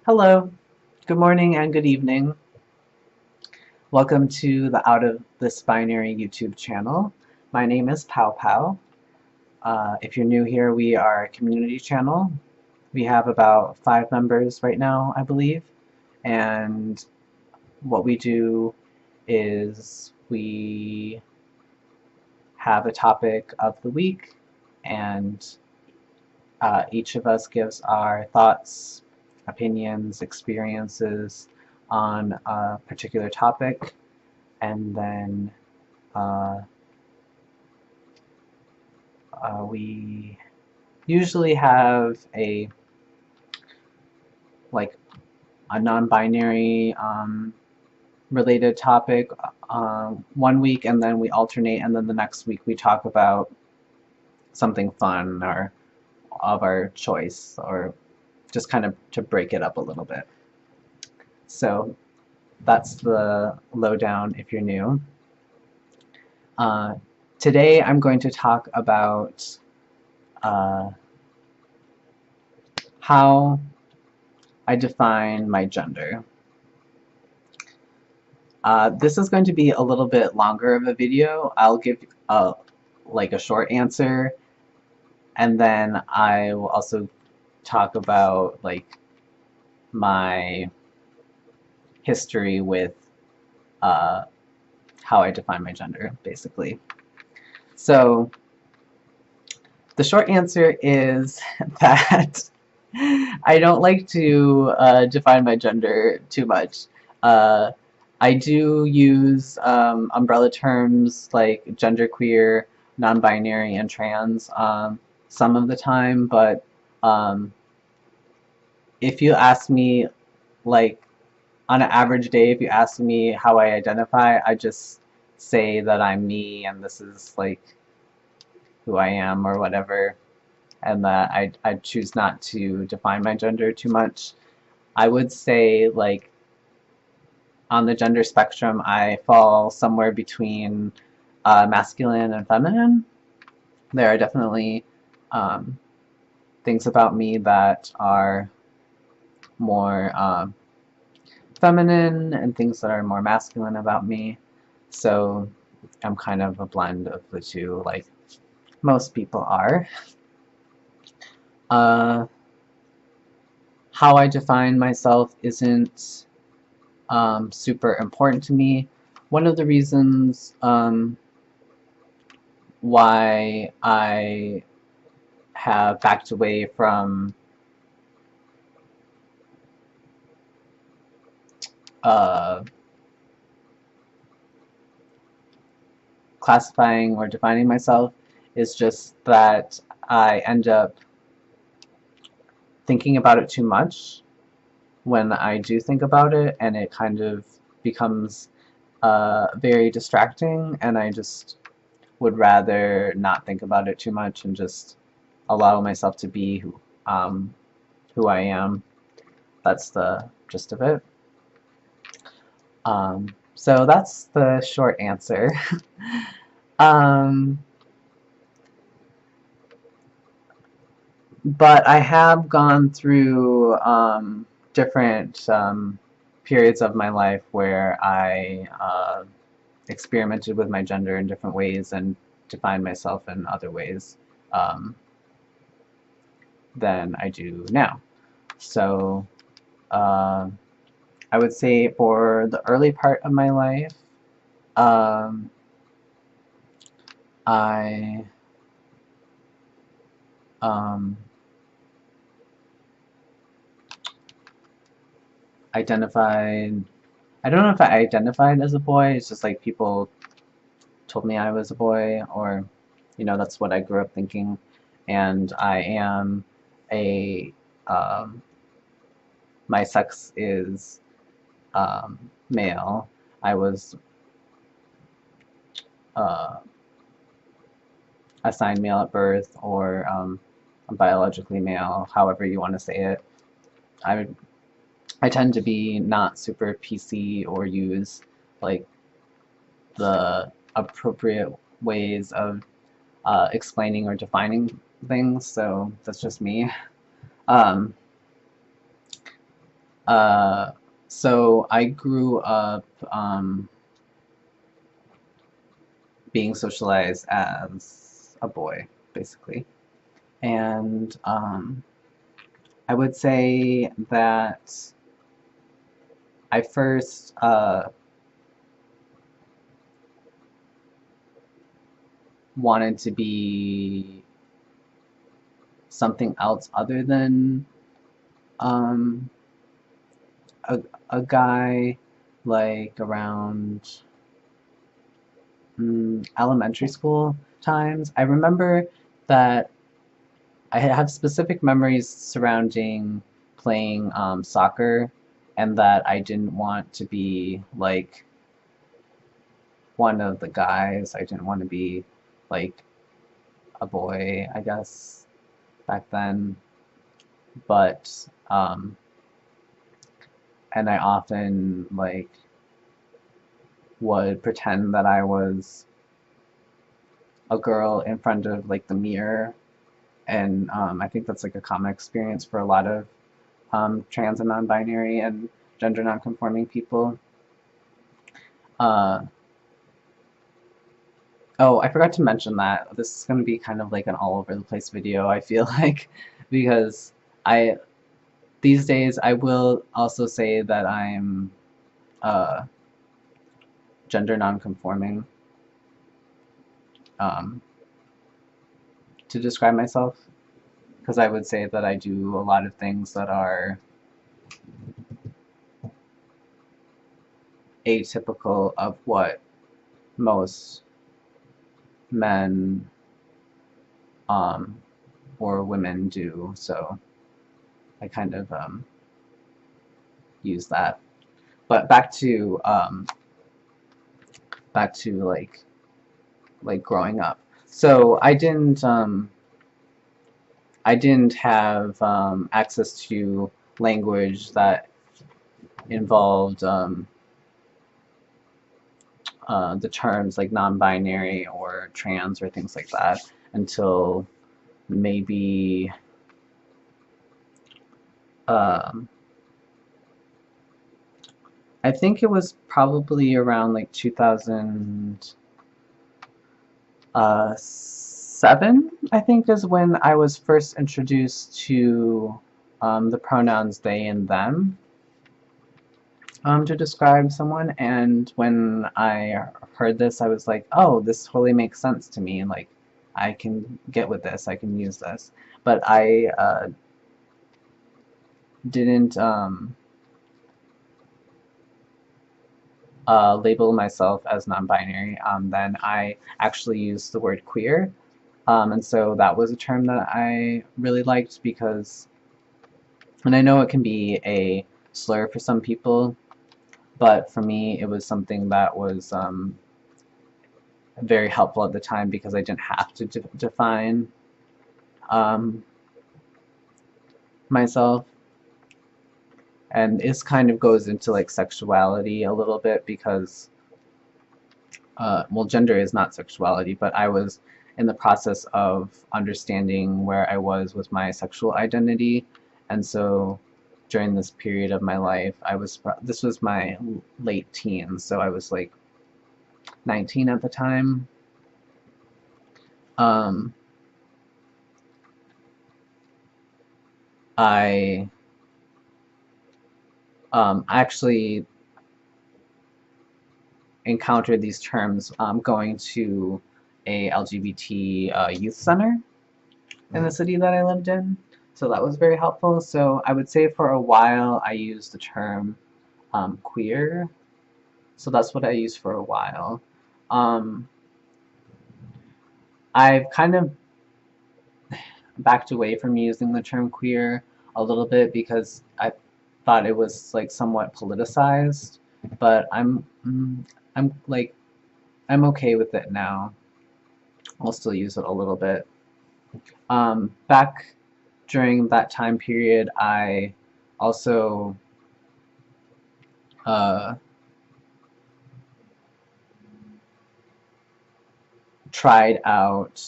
Hello, good morning and good evening. Welcome to the Out of This Binary YouTube channel. My name is Pow Pow. If you're new here, we are a community channel. We have about 5 members right now, I believe. And what we do is we have a topic of the week, and each of us gives our thoughts, opinions, experiences on a particular topic, and then uh, we usually have like a non-binary related topic one week, and then we alternate, and then the next week we talk about something fun or of our choice, or just kind of to break it up a little bit. So that's the lowdown if you're new. Uh, Today I'm going to talk about how I define my gender. This is going to be a little bit longer of a video. I'll give like a short answer, and then I will also talk about like my history with how I define my gender, basically. So the short answer is that I don't like to define my gender too much. I do use umbrella terms like genderqueer, non-binary, and trans some of the time, but um, if you ask me, like, on an average day, if you ask me how I identify, I just say that I'm me and this is like who I am or whatever, and that I choose not to define my gender too much. I would say, like, on the gender spectrum, I fall somewhere between masculine and feminine. There are definitely um, things about me that are more feminine and things that are more masculine about me. So I'm kind of a blend of the two, like most people are. Uh, how I define myself isn't super important to me. One of the reasons why I have backed away from uh, classifying or defining myself is just that I end up thinking about it too much when I do think about it, and it kind of becomes very distracting, and I just would rather not think about it too much and just allow myself to be who I am. That's the gist of it. So that's the short answer. um, but I have gone through different periods of my life where I experimented with my gender in different ways and defined myself in other ways um, than I do now. So I would say for the early part of my life, um, I um, identified, I don't know if I identified as a boy, it's just like people told me I was a boy, or, you know, that's what I grew up thinking. And I am a, my sex is male. I was uh, assigned male at birth, or biologically male, however you want to say it. I I tend to be not super PC or use like the appropriate ways of explaining or defining things, so that's just me. Um, Uh, so I grew up being socialized as a boy, basically. And I would say that I first wanted to be something else other than um, a, a guy, like around elementary school times. I remember that I have specific memories surrounding playing soccer, and that I didn't want to be like one of the guys. I didn't want to be like a boy, I guess, back then. But and I often like would pretend that I was a girl in front of like the mirror, and I think that's like a common experience for a lot of trans and non-binary and gender non-conforming people. Uh, oh, I forgot to mention that this is going to be kind of like an all over the place video, I feel like, because I these days I will also say that I'm uh, gender non-conforming um, to describe myself, because I would say that I do a lot of things that are atypical of what most men um, or women do. So I kind of use that. But back to like growing up. So I didn't have access to language that involved the terms like non-binary or trans or things like that until maybe um, I think it was probably around like 2007, I think, is when I was first introduced to the pronouns they and them to describe someone. And when I heard this, I was like, oh, this totally makes sense to me. Like, I can get with this, I can use this. But I didn't label myself as non-binary. Then I actually used the word queer. And so that was a term that I really liked because, and I know it can be a slur for some people, but for me it was something that was very helpful at the time because I didn't have to define um, myself. And this kind of goes into like sexuality a little bit because well, gender is not sexuality, but I was in the process of understanding where I was with my sexual identity. And so during this period of my life, this was my late teens, so I was like 19 at the time. Um, I actually encountered these terms going to a LGBT youth center in the city that I lived in. So that was very helpful. So I would say for a while I used the term queer. So that's what I used for a while. Um, I've kind of backed away from using the term queer a little bit because I thought it was like somewhat politicized, but I'm like I'm okay with it now. I'll still use it a little bit. Back during that time period, I also uh, tried out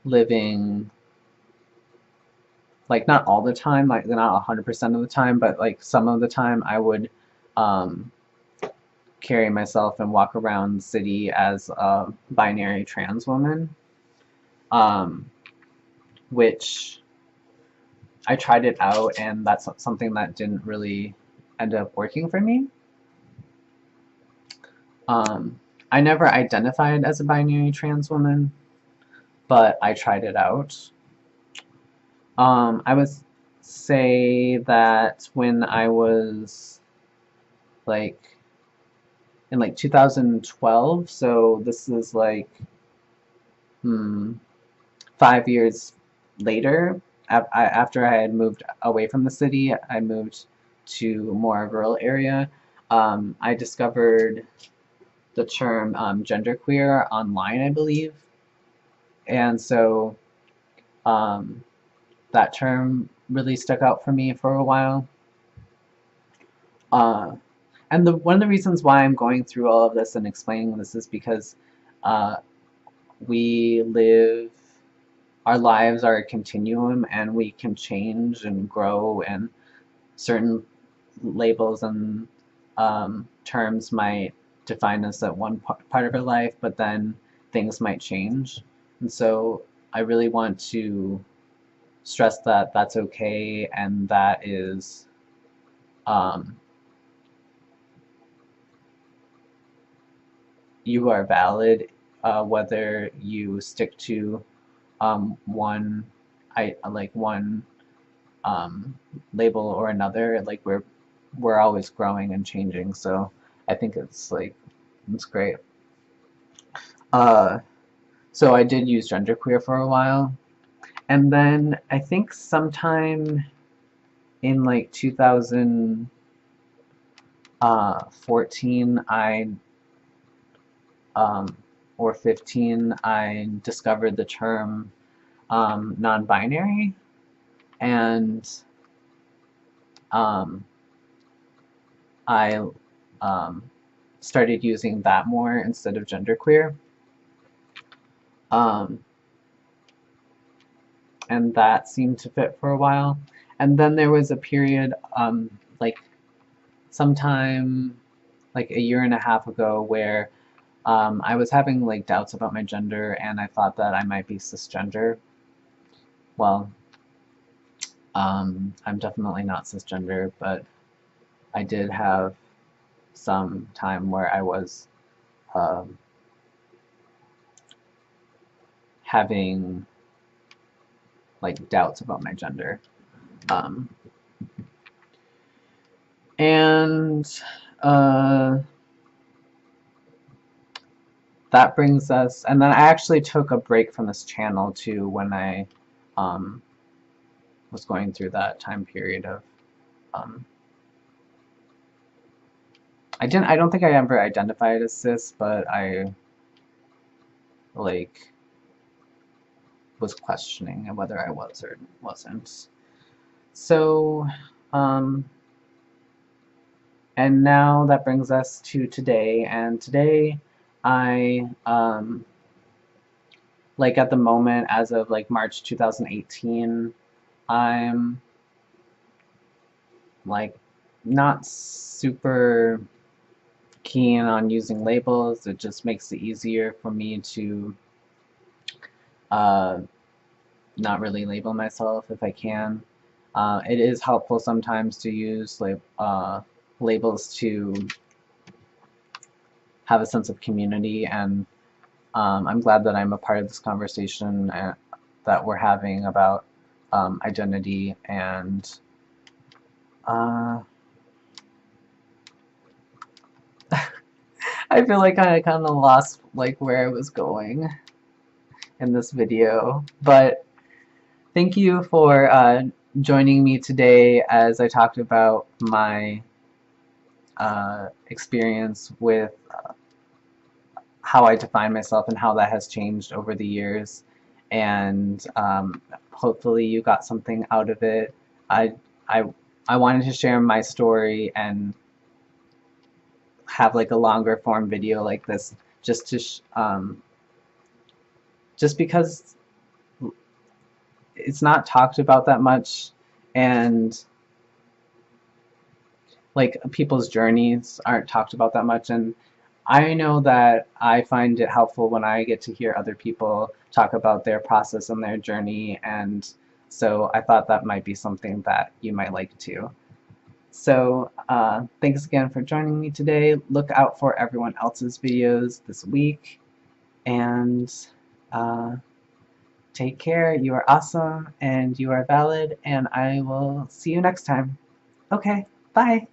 living like not all the time, like not 100% of the time, but like some of the time I would um, carry myself and walk around the city as a binary trans woman, um, which I tried it out, and that's something that didn't really end up working for me. Um, I never identified as a binary trans woman, but I tried it out. I would say that when I was like in like 2012, so this is like hmm, 5 years later, after I had moved away from the city, I moved to a more rural area. I discovered the term genderqueer online, I believe, and so um, that term really stuck out for me for a while. Uh, and one of the reasons why I'm going through all of this and explaining this is because uh, we live, our lives are a continuum, and we can change and grow, and certain labels and terms might define us at one part of our life, but then things might change. And so I really want to stress that that's okay, and that is um, you are valid, whether you stick to one one label or another. Like we're always growing and changing, so I think it's great. Uh, so I did use genderqueer for a while, and then I think sometime in like 2014, I um, or 15, I discovered the term non-binary, and um, I um, started using that more instead of genderqueer. Um, and that seemed to fit for a while. And then there was a period, like sometime like a year and a half ago, where I was having like doubts about my gender, and I thought that I might be cisgender. Well, I'm definitely not cisgender, but I did have some time where I was um, having like doubts about my gender. Um, and uh, that brings us, and then I actually took a break from this channel too when I um, was going through that time period of um, I don't think I ever identified as cis, but I like was questioning whether I was or wasn't. So um, and now that brings us to today, and today I like at the moment, as of like March 2018, I'm like not super keen on using labels. It just makes it easier for me to uh, not really label myself if I can. It is helpful sometimes to use labels to have a sense of community, and I'm glad that I'm a part of this conversation that we're having about identity, and uh, I feel like I kind of lost like where I was going in this video, but thank you for joining me today as I talked about my experience with how I define myself and how that has changed over the years, and hopefully you got something out of it. I, I, I wanted to share my story and have like a longer form video like this, just to just because it's not talked about that much, and like people's journeys aren't talked about that much. And I know that I find it helpful when I get to hear other people talk about their process and their journey, and so I thought that might be something that you might like too. So thanks again for joining me today. Look out for everyone else's videos this week, and uh, take care. You are awesome and you are valid, and I will see you next time. Okay, bye.